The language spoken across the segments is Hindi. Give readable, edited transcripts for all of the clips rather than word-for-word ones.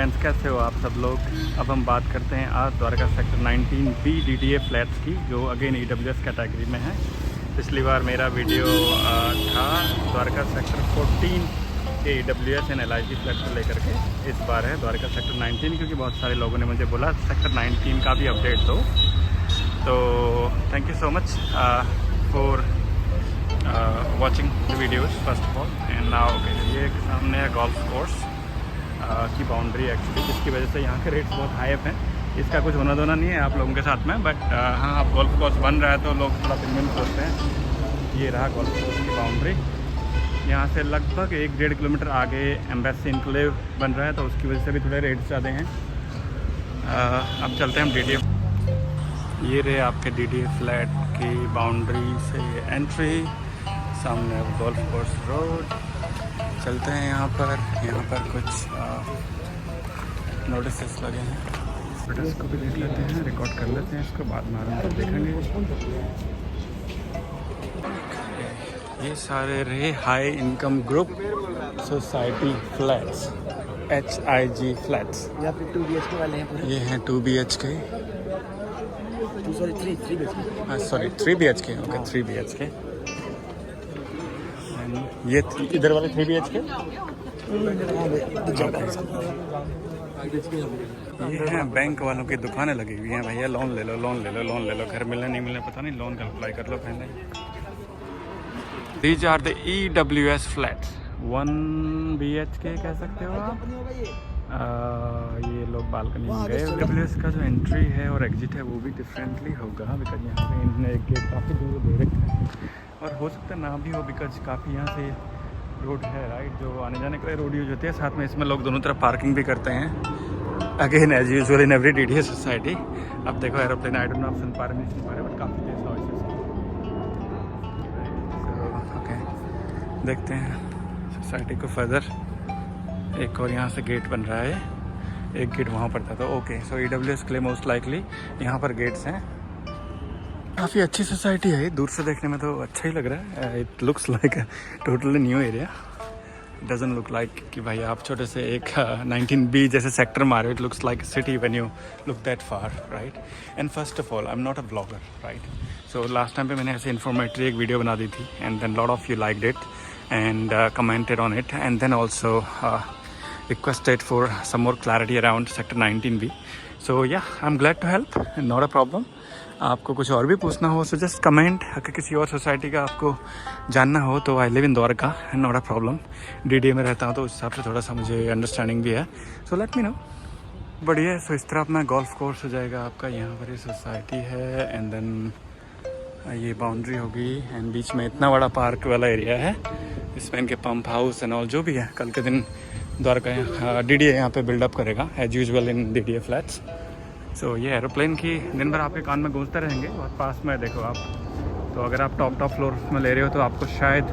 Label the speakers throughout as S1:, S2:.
S1: फ्रेंड्स, कैसे हो आप सब लोग। अब हम बात करते हैं आज Dwarka sector 19B DDA flats की, जो अगेन EWS कैटेगरी में है। पिछली बार मेरा वीडियो था द्वारका सेक्टर 14 के EWS एंड LIG फ्लैट को लेकर के। इस बार है द्वारका सेक्टर 19, क्योंकि बहुत सारे लोगों ने मुझे बोला सेक्टर 19 का भी अपडेट दो। तो thank you so much for watching the videos first of all. And now ये एक सामने है गोल्फ कोर्स की बाउंड्री एक्चुअली, जिसकी वजह से यहाँ के रेट्स बहुत हाई अप हैं। इसका कुछ होना धोना नहीं है आप लोगों के साथ में, बट हाँ, अब गोल्फ कोर्स बन रहा है तो लोग थोड़ा प्रीमियम सोचते हैं। ये रहा गोल्फ कोर्स की बाउंड्री। यहाँ से लगभग 1-1.5 किलोमीटर आगे एम्बेसी इनक्लेव बन रहा है, तो उसकी वजह से भी थोड़े रेट्स ज़्यादा हैं। अब चलते हैं हम DDA। ये रहे आपके DDA फ्लैट की बाउंड्री से एंट्री, सामने गोल्फ कोर्स रोड। चलते हैं यहाँ पर कुछ नोटिस लगे हैं, वीडियोस को भी देख लेते हैं, रिकॉर्ड कर लेते हैं, इसको बाद में आराम से देखेंगे। ये सारे रहे high income group society flats, HIG flats.
S2: यहाँ पे 2 BHK वाले हैं पूरे।
S1: ये हैं 2 BHK, sorry 3 BHK, okay 3 BHK। ये इधर वाले 3 BHK, ये हैं बैंक वालों की दुकानें लगी हुई हैं। भैया लोन ले लो, लोन ले लो, लोन ले लो। घर मिलने नहीं मिलने पता नहीं, लोन का अप्लाई कर लो पहले। These are the EWS flats, 1 BHK कह सकते हो आप। ये लोग बालकनी में गए। EWS का जो एंट्री है और एग्जिट है वो भी डिफरेंटली होगा, बिकॉज यहाँ पे इन्होंने एक गेट काफ़ी दूर दे रखा है, और हो सकता है ना भी हो, बिकॉज काफ़ी यहाँ से रोड है राइट, जो आने जाने के लिए रोड यूज होती है। साथ में इसमें लोग दोनों तरफ पार्किंग भी करते हैं, again as usual in every DDA society. अब देखो एरोप्लेन, आई डोंट नो आप सुन पा रहे हैं, बट काफ़ी तेज नॉइसेस है। ओके, देखते हैं सोसाइटी को फर्दर। एक और यहाँ से गेट बन रहा है, एक गेट वहाँ पर था, तो ओके। सो EWS के लिए मोस्ट लाइकली यहाँ पर गेट्स हैं। काफ़ी अच्छी सोसाइटी है, दूर से देखने में तो अच्छा ही लग रहा है। It looks like totally new area, doesn't look like कि भाई आप छोटे से एक 19B जैसे सेक्टर में आ रहे हो। It looks like city when you look that far, right. And first of all I am not a blogger, right. So last time पे मैंने ऐसे इन्फॉर्मेटरी एक वीडियो बना दी थी, and then lot of you liked it and commented on it, and then also requested for some more clarity around sector 19B. So yeah, I'm glad to help, not a problem. आपको कुछ और भी पूछना हो सो जस्ट कमेंट। अगर किसी और सोसाइटी का आपको जानना हो तो I live in Dwarka, not a problem. DDA में रहता हूँ तो उस हिसाब से थोड़ा सा मुझे अंडरस्टैंडिंग भी है, सो लेट मी नो। बढ़िया है। सो इस तरह अपना गोल्फ कोर्स हो जाएगा आपका, यहाँ पर ये सोसाइटी है, एंड देन ये बाउंड्री होगी, एंड बीच में इतना बड़ा पार्क वाला एरिया है, इसमें इनके पंप हाउस एंड ऑल जो भी है। कल के दिन द्वारका DDA यहाँ पे बिल्डअप करेगा एज यूजुअल इन DDA फ्लैट्स। सो ये एरोप्लेन की दिन भर आपके कान में गूंजते रहेंगे, बहुत पास में देखो आप। तो अगर आप टॉप फ्लोर में ले रहे हो तो आपको शायद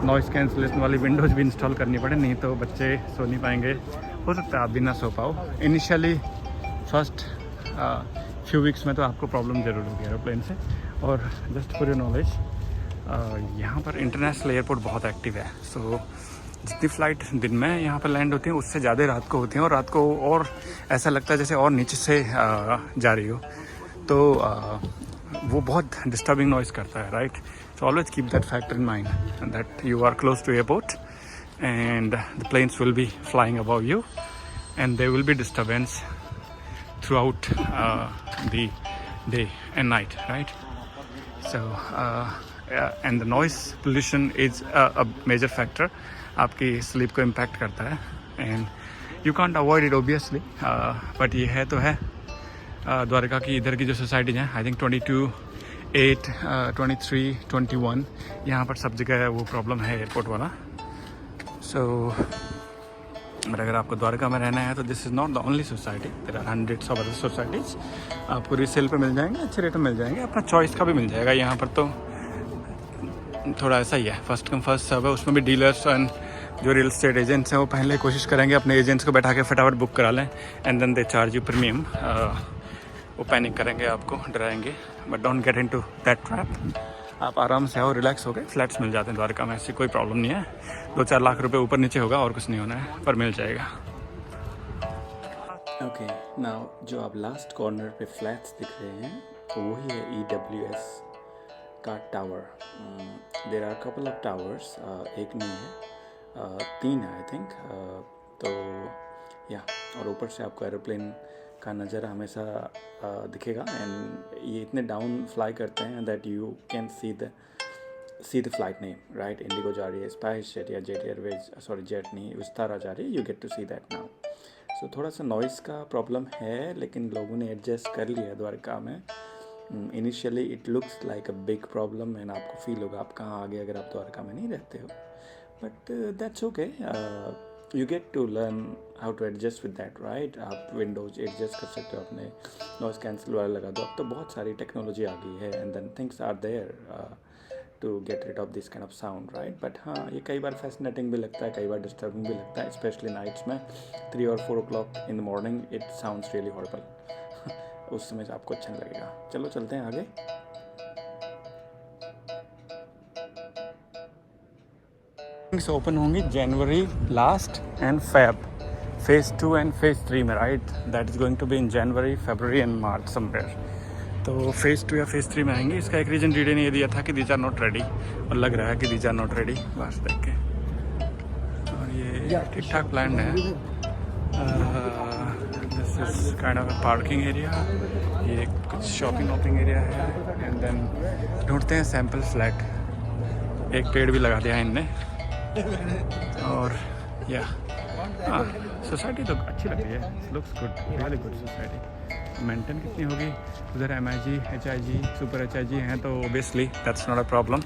S1: नॉइस कैंसलेशन वाली विंडोज़ भी इंस्टॉल करनी पड़े, नहीं तो बच्चे सो नहीं पाएंगे। हो सकता है आप भी ना सो पाओ इनिशियली, फर्स्ट फ्यू वीक्स में तो आपको प्रॉब्लम ज़रूर होगी एरोप्लेन से। और जस्ट फॉर योर नॉलेज, यहाँ पर इंटरनेशनल एयरपोर्ट बहुत एक्टिव है। सो जितनी फ़्लाइट दिन में यहाँ पर लैंड होती हैं उससे ज़्यादा रात को होती हैं, और रात को और ऐसा लगता है जैसे और नीचे से जा रही हो, तो वो बहुत डिस्टर्बिंग नॉइज़ करता है, right. So always keep that factor in mind that you are close to airport and the planes will be flying above you, and there will be disturbance throughout the day and night, right. So and the noise pollution is a major factor, आपकी स्लीप को इम्पैक्ट करता है, and you can't avoid it obviously. But ये है तो है। द्वारका की इधर की जो सोसाइटीज़ हैं, आई थिंक 22, 8, 23, 21, यहाँ पर सब जगह वो प्रॉब्लम है एयरपोर्ट वाला। सो बट अगर आपको द्वारका में रहना है तो this is not the only society, there are hundreds of other societies. आपको रीसेल पे मिल जाएंगे, अच्छे रेट में मिल जाएंगे, अपना चॉइस का भी मिल जाएगा। यहाँ पर तो थोड़ा ऐसा ही है, फर्स्ट कम फर्स्ट सर्व है। उसमें भी डीलर्स एंड जो रियल एस्टेट एजेंट्स हैं वो पहले कोशिश करेंगे अपने एजेंट्स को बैठा के फटाफट बुक करा लें, and then they charge you premium. वो पैनिक करेंगे, आपको डराएंगे, but don't get into that trap. आप आराम से आओ, रिलैक्स हो गए। फ्लैट्स मिल जाते हैं द्वारका में, ऐसी कोई प्रॉब्लम नहीं है। 2-4 लाख रुपए ऊपर नीचे होगा और कुछ नहीं होना है, पर मिल जाएगा। ओके नाउ जो आप लास्ट कॉर्नर पे फ्लैट्स दिख रहे हैं वही है EWS का tower. There are couple of towers, एक नहीं है, तीन है आई थिंक. तो या और ऊपर से आपको एरोप्लेन का नज़ारा हमेशा दिखेगा. एंड ये इतने डाउन फ्लाई करते हैं that you can see the flight name, right. IndiGo जा रही है, स्पाइस जेट या जेट एयरवेज, सॉरी जेट नहीं, विस्तारा जा रही है. You get to see that now. So थोड़ा सा नॉइज़ का प्रॉब्लम है लेकिन लोगों ने एडजस्ट कर लिया द्वारका में. Initially it looks like a big problem and आपको फील होगा आप कहाँ आ गए अगर आप द्वारका में नहीं रहते हो. But that's okay. You get to learn how to adjust with that, right. आप विंडोज एडजस्ट कर सकते हो, अपने नॉइस कैंसिल वाला लगा दो. अब तो बहुत सारी टेक्नोलॉजी आ गई है and then things are there to get rid of this kind of sound, right. But हाँ, ये कई बार फैसिनेटिंग भी लगता है, कई बार डिस्टर्बिंग भी लगता है, स्पेशली नाइट्स में 3 और 4 o'clock in the morning. It sounds really horrible. उस समय आपको अच्छा नहीं लगेगा. चलो चलते हैं आगे. ओपन होंगी जनवरी last end phase 2 and phase 3 में, right. That is going to be in January, February and March somewhere. तो फेज़ 2 या फेज़ 3 में आएंगे. इसका एक रीज़न डीडी ने ये दिया था कि दीज आर नॉट रेडी, और लग रहा है कि दीज आर नॉट रेडी. बस देख के, और ये ठीक ठाक प्लान है. This is kind of parking area. ये कुछ शॉपिंग एरिया है. एंड देन ढूंढते हैं सैम्पल फ्लैट. एक पेड़ भी लगा दिया है इनने. और या हाँ, सोसाइटी तो अच्छी लग रही है. Looks good, really good society. Maintain कितनी होगी उधर, MIG, HIG, सुपर HIG हैं तो obviously that's not a problem.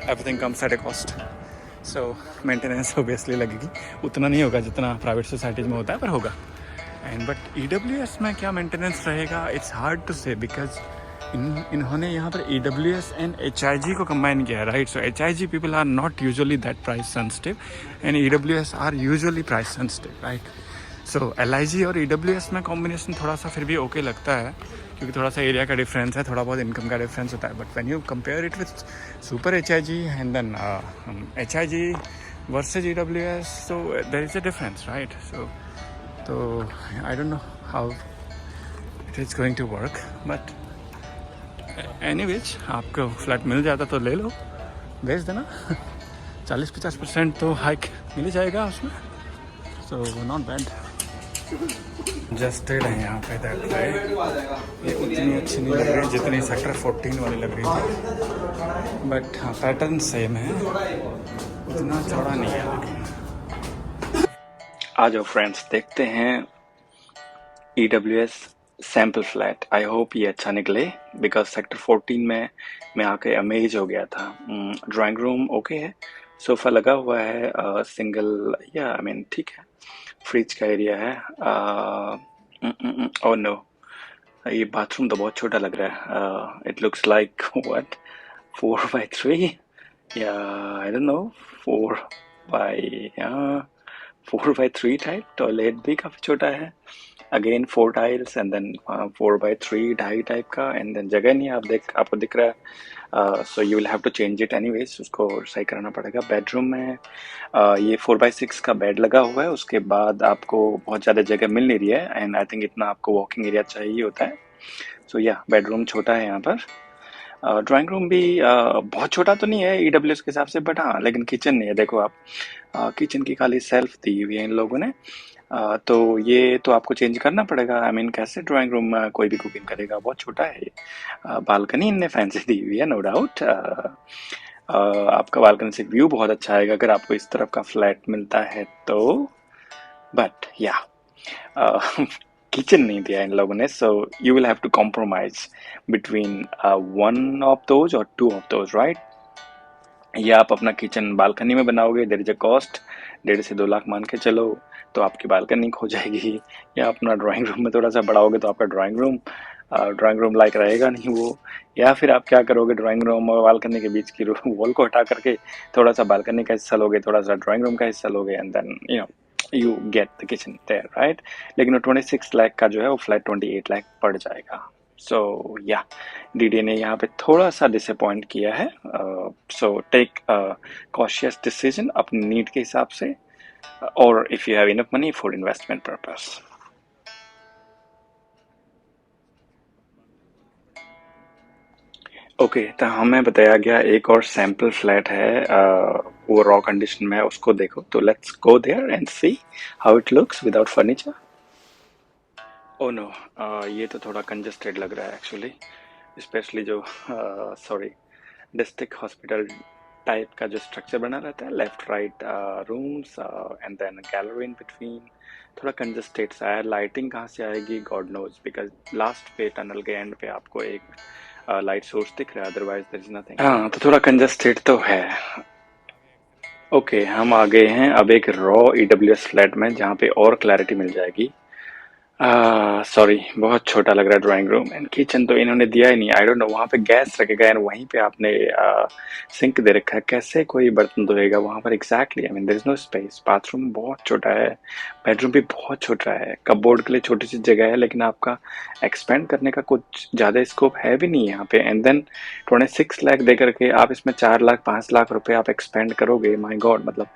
S1: Everything comes at A cost. So maintenance obviously लगेगी. उतना नहीं होगा जितना प्राइवेट सोसाइटीज़ में होता है, पर होगा. एंड बट EWS में क्या मेंटेनेंस रहेगा, it's hard to say, because इन्होंने यहाँ पर EWS एंड HIG को कंबाइन किया है, right. So HIG people are not usually that price sensitive and EWS are usually price sensitive, right. So LIG और EWS में कॉम्बिनेशन थोड़ा सा फिर भी ओके लगता है, क्योंकि थोड़ा सा एरिया का डिफरेंस है, थोड़ा बहुत इनकम का डिफरेंस होता है. But when you compare it with super HIG and then HIG versus EWS, so there is a difference, right. तो I don't know how it is going to work. But anyways, आपको फ्लैट मिल जाता तो ले लो, बेच देना. 40-50% तो हाइक मिल जाएगा उसमें. So not bad. जस्टेड है यहाँ पे दैट साइड. ये उतनी अच्छी नहीं लग रही जितनी सेक्टर 14 वाली लग रही थी. बट हाँ, पैटर्न सेम है, उतना चौड़ा नहीं है. आ जाओ फ्रेंड्स, देखते हैं EWS sample flat. I hope ये अच्छा निकले, बिकॉज सेक्टर 14 में मैं आके अमेज हो गया था. ड्राइंग रूम ओके है, सोफ़ा लगा हुआ है, सिंगल, या आई मीन ठीक है. फ्रिज का एरिया है. ओह नो, ये बाथरूम तो बहुत छोटा लग रहा है. It looks like what 4x3 या आई don't no 4x3 type. Toilet भी काफ़ी छोटा है. Again 4 tiles and then 4x3 ढाई टाइप का. एंड देन जगह नहीं है, आपको दिख रहा है. So you will have to change it anyways, उसको सही कराना पड़ेगा. बेडरूम में ये 4x6 का बेड लगा हुआ है. उसके बाद आपको बहुत ज़्यादा जगह मिल नहीं रही है, एंड आई थिंक इतना आपको वॉकिंग एरिया चाहिए होता है. सो या बेडरूम छोटा है यहाँ पर. ड्राइंग रूम भी बहुत छोटा तो नहीं है EWS के हिसाब से, बट हाँ, लेकिन किचन नहीं है. देखो आप, किचन की खाली सेल्फ दी हुई है इन लोगों ने. तो ये तो आपको चेंज करना पड़ेगा. आई मीन कैसे ड्राइंग रूम में कोई भी कुकिंग करेगा, बहुत छोटा है ये. बालकनी इनने फैंसी दी हुई है, नो डाउट. आपका बालकनी से व्यू बहुत अच्छा आएगा अगर आपको इस तरफ का फ्लैट मिलता है तो. बट या किचन नहीं दिया इन लोगों ने. So you will have to compromise between 1 of those और 2 ऑफ दोज, राइट. या आप अपना किचन बालकनी में बनाओगे, देयर इज अ कॉस्ट. 1.5 से 2 लाख मान के चलो, तो आपकी बालकनी खो जाएगी. या अपना ड्राइंग रूम में थोड़ा सा बढ़ाओगे तो आपका ड्राइंग रूम लाइक रहेगा नहीं वो. या फिर आप क्या करोगे, ड्राइंग रूम और बालकनी के बीच की वॉल को हटा करके थोड़ा सा बालकनी का हिस्सा लोगे, थोड़ा सा ड्राइंग रूम का हिस्सा लोगे, and then you get the kitchen there, right. लेकिन वो 26 लाख का जो है वो फ्लैट 28 लाख पड़ जाएगा. सो या DD ने यहाँ पे थोड़ा सा डिसअपॉइंट किया है. सो टेक कॉशियस डिसीजन अपनी नीड के हिसाब से. or if you have enough money for investment purpose. Okay, तो हमें बताया गया एक और सैंपल फ्लैट है, वो रॉ कंडीशन में है, उसको देखो। तो let's go there and see how it looks without furniture. Oh no, ये तो थोड़ा कंजस्टेड लग रहा है एक्चुअली, स्पेशली जो सॉरी डिस्ट्रिक्ट हॉस्पिटल टाइप का जो स्ट्रक्चर बना रहता है, left right rooms and then gallery in between, थोड़ा कंजस्टेड सा है। लाइटिंग कहाँ से आएगी गॉड नोज, बिकॉज लास्ट पे टनल के एंड पे आपको एक लाइट सोर्स दिख रहा है, अदरवाइज देयर इज नथिंग। हाँ, तो थोड़ा कंजस्टेड तो है। ओके, हम आ गए हैं अब एक रॉ ईडब्ल्यूएस फ्लैट में, जहाँ पे और क्लैरिटी मिल जाएगी। सॉरी, बहुत छोटा लग रहा है ड्राइंग रूम एंड किचन, तो इन्होंने दिया ही नहीं। आई डोंट नो, वहाँ पे गैस रखेगा एंड वहीं पे आपने सिंक दे रखा है, कैसे कोई बर्तन धोएगा वहाँ पर? Exactly, I mean there is no space. Bathroom बहुत छोटा है, बेडरूम भी बहुत छोटा है, कपबोर्ड के लिए छोटी सी जगह है, लेकिन आपका एक्सपेंड करने का कुछ ज़्यादा स्कोप है भी नहीं यहाँ पे। एंड देन 26 लाख दे करके आप इसमें 4 लाख 5 लाख रुपए आप एक्सपेंड करोगे, माई गॉड, मतलब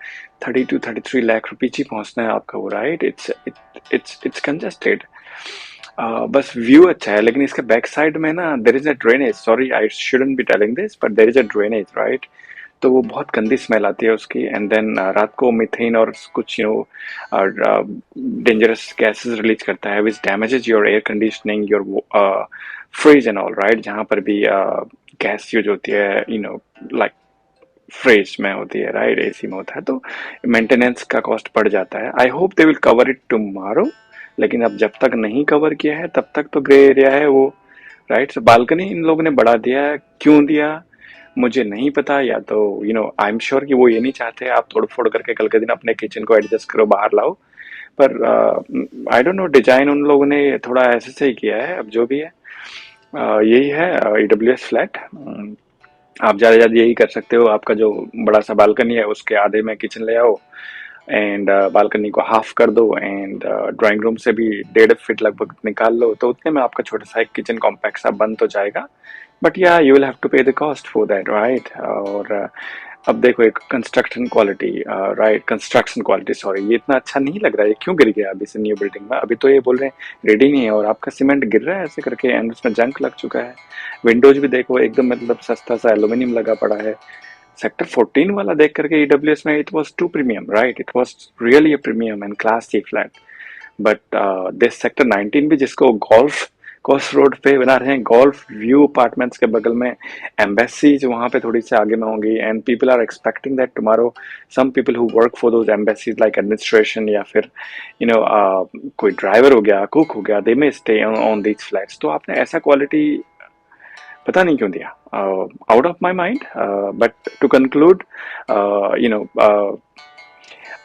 S1: 32-33 लाख रुपीज ही पहुंचना है आपका वो, राइट? It's congested. बस व्यू अच्छा है, लेकिन इसके बैक साइड में ना there is a drainage. Sorry, I shouldn't be telling this, but there is a drainage, right? तो वो बहुत गंदी स्मेल आती है उसकी। एंड देन रात को मीथेन और कुछ डेंजरस गैसेस रिलीज करता है, which damages your air conditioning, your fridge and all, right? जहाँ पर भी गैस यूज होती है, लाइक फ्रिज में होती है, राइट? एसी में होता है, तो मेंटेनेंस का कॉस्ट बढ़ जाता है। I hope they will cover it tomorrow, लेकिन अब जब तक नहीं कवर किया है तब तक तो ग्रे एरिया है वो, राइट? सो बालकनी इन लोगों ने बढ़ा दिया है, क्यों दिया मुझे नहीं पता। या तो आई एम श्योर कि वो ये नहीं चाहते आप तोड़ फोड़ करके कल के दिन अपने किचन को एडजस्ट करो, बाहर लाओ। पर आई डोंट नो, डिजाइन उन लोगों ने थोड़ा ऐसे से ही किया है। अब जो भी है, यही है ईडब्ल्यूएस फ्लैट। आप ज्यादा ज्यादा यही कर सकते हो, आपका जो बड़ा सा बालकनी है उसके आधे में किचन ले आओ एंड बालकनी को हाफ कर दो, एंड ड्राइंग रूम से भी 1.5 फीट लगभग निकाल लो, तो उतने में आपका छोटा सा एक किचन कॉम्पैक्ट सा बन तो जाएगा। बट या यू विल हैव टू पे the cost for that, right? और अब देखो एक construction quality, right, construction quality, sorry, ये इतना अच्छा नहीं लग रहा है। क्यों गिर गया अभी से न्यू बिल्डिंग में? अभी तो ये बोल रहे हैं रेडी नहीं है, और आपका सीमेंट गिर रहा है ऐसे करके, एंड उसमें जंक लग चुका है। विंडोज भी देखो एकदम मतलब सस्ता सा एल्यूमिनियम लगा पड़ा है। सेक्टर 14 वाला देख करके ईडब्ल्यूएस में it was too premium, right? It was really a premium and class C flat. But this sector 19 भी, जिसको गोल्फ कोर्स रोड पे बना रहे हैं, गोल्फ व्यू अपार्टमेंट्स के बगल में एम्बेसीज वहां पे थोड़ी सी आगे में होंगी, and people are expecting that tomorrow some people who work for those embassies like administration, या फिर कोई ड्राइवर हो गया, कुक हो गया, they may stay on these flats. तो आपने ऐसा क्वालिटी पता नहीं क्यों दिया, out of my mind. But to conclude, you know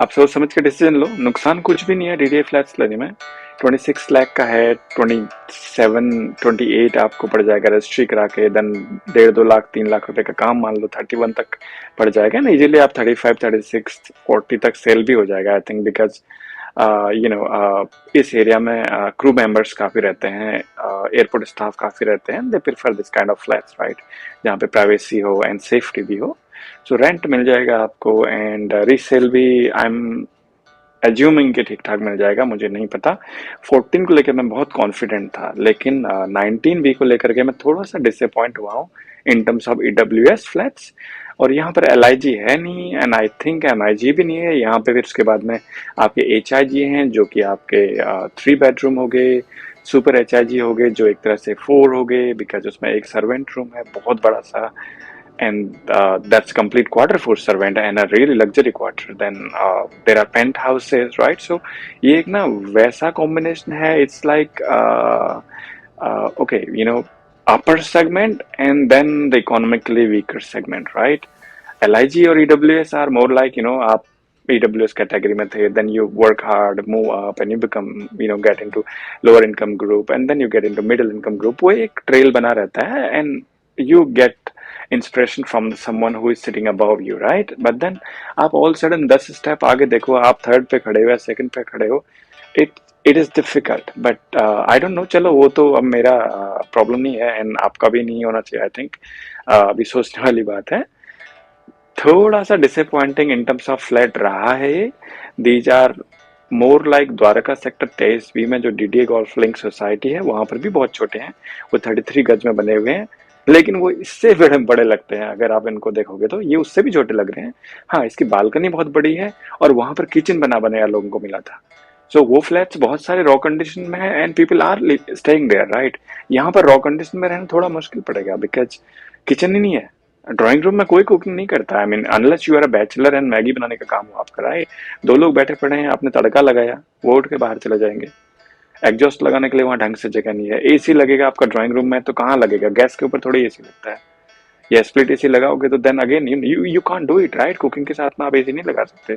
S1: आप सोच समझ के डिसीजन लो, नुकसान कुछ भी नहीं है डीडीए फ्लैट्स लेने में। 26 लाख का है, 27-28 आपको पड़ जाएगा रजिस्ट्री करा के, देन 1.5-2 लाख 3 लाख रुपए का काम मान लो 31 तक पड़ जाएगा ना इजीली। आप 35-36-40 तक सेल भी हो जाएगा, आई थिंक, बिकॉज इस एरिया में क्रू मेंबर्स काफी रहते हैं, एयरपोर्ट स्टाफ काफी रहते हैं, they prefer this kind of flats, right? जहाँ पे प्राइवेसी हो एंड सेफ्टी भी हो। सो रेंट मिल जाएगा आपको, एंड रीसेल भी आई एम एज्यूमिंग कि ठीक ठाक मिल जाएगा, मुझे नहीं पता। 14 को लेकर मैं बहुत कॉन्फिडेंट था, लेकिन 19 बी को लेकर के मैं थोड़ा सा डिसअपॉइंट हुआ हूँ इन टर्म्स ऑफ ईडब्ल्यूएस फ्लैट्स। और यहाँ पर एलआईजी है नहीं, एंड आई थिंक एमआईजी भी नहीं है यहाँ पे। फिर उसके बाद में आपके एचआईजी हैं, जो कि आपके 3 बेडरूम हो गए, सुपर एचआईजी हो गए जो एक तरह से 4 हो गए, बिकॉज उसमें एक सर्वेंट रूम है बहुत बड़ा सा, and that's complete quarter for servant and a really luxury quarter. Then there are penthouses, right? So ये एक ना वैसा combination है, it's like okay, upper segment and then the economically weaker segment, right? LIG or EWS are more like, आप EWS category में थे, then you work hard, move up, and you become, get into lower income group, and then you get into middle income group. वो एक trail बना रहता है, and you get inspiration from someone who is sitting above you, right? But then आप all sudden 10 step आगे देखो, आप थर्ड पे खड़े हो या सेकंड पे खड़े हो, it is difficult. But I don't no, चलो वो तो अब मेरा प्रॉब्लम नहीं है, एंड आपका भी नहीं होना चाहिए, आई थिंक। अभी सोचने वाली बात है। थोड़ा सा disappointing in terms of flat रहा है। These are more like Dwarka sector 23B में जो डीडीए गोल्फ लिंक सोसाइटी है वहां पर भी बहुत छोटे हैं, वो 33 गज में बने हुए हैं, लेकिन वो इससे बड़े बड़े लगते हैं। अगर आप इनको देखोगे तो ये उससे भी छोटे लग रहे हैं। हाँ, इसकी बालकनी बहुत बड़ी है और वहां पर किचन बना बनाया लोगों को मिला था। सो वो फ्लैट्स बहुत सारे रॉ कंडीशन में है and people are staying there, right. यहाँ पर रॉ कंडीशन में रहना थोड़ा मुश्किल पड़ेगा बिकॉज किचन ही नहीं है। ड्राइंग रूम में कोई कुकिंग नहीं करता। I mean unless you are a bachelor and Maggi बनाने का काम हो आपका, राइट। दो लोग बैठे पड़े हैं, आपने तड़का लगाया, वो उठ के बाहर चले जाएंगे। एग्जॉस्ट लगाने के लिए वहां ढंग से जगह नहीं है। एसी लगेगा आपका ड्राइंग रूम में तो कहाँ लगेगा, गैस के ऊपर थोड़ी एसी लगता है। या स्प्लिट एसी लगाओगे तो then again you can't do it, right. Cooking के साथ में आप एसी नहीं लगा सकते।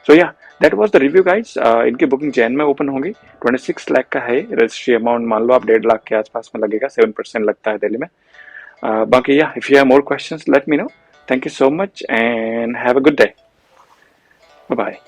S1: सो या that was the review guys. इनकी बुकिंग जैन में ओपन होगी। 26 लाख का है रजिस्ट्री अमाउंट। मान लो आप 1.5 लाख के आसपास में लगेगा, 7% लगता है दिल्ली में। बाकी या if you have more questions let me know. Thank you so much and have a good day. Bye bye.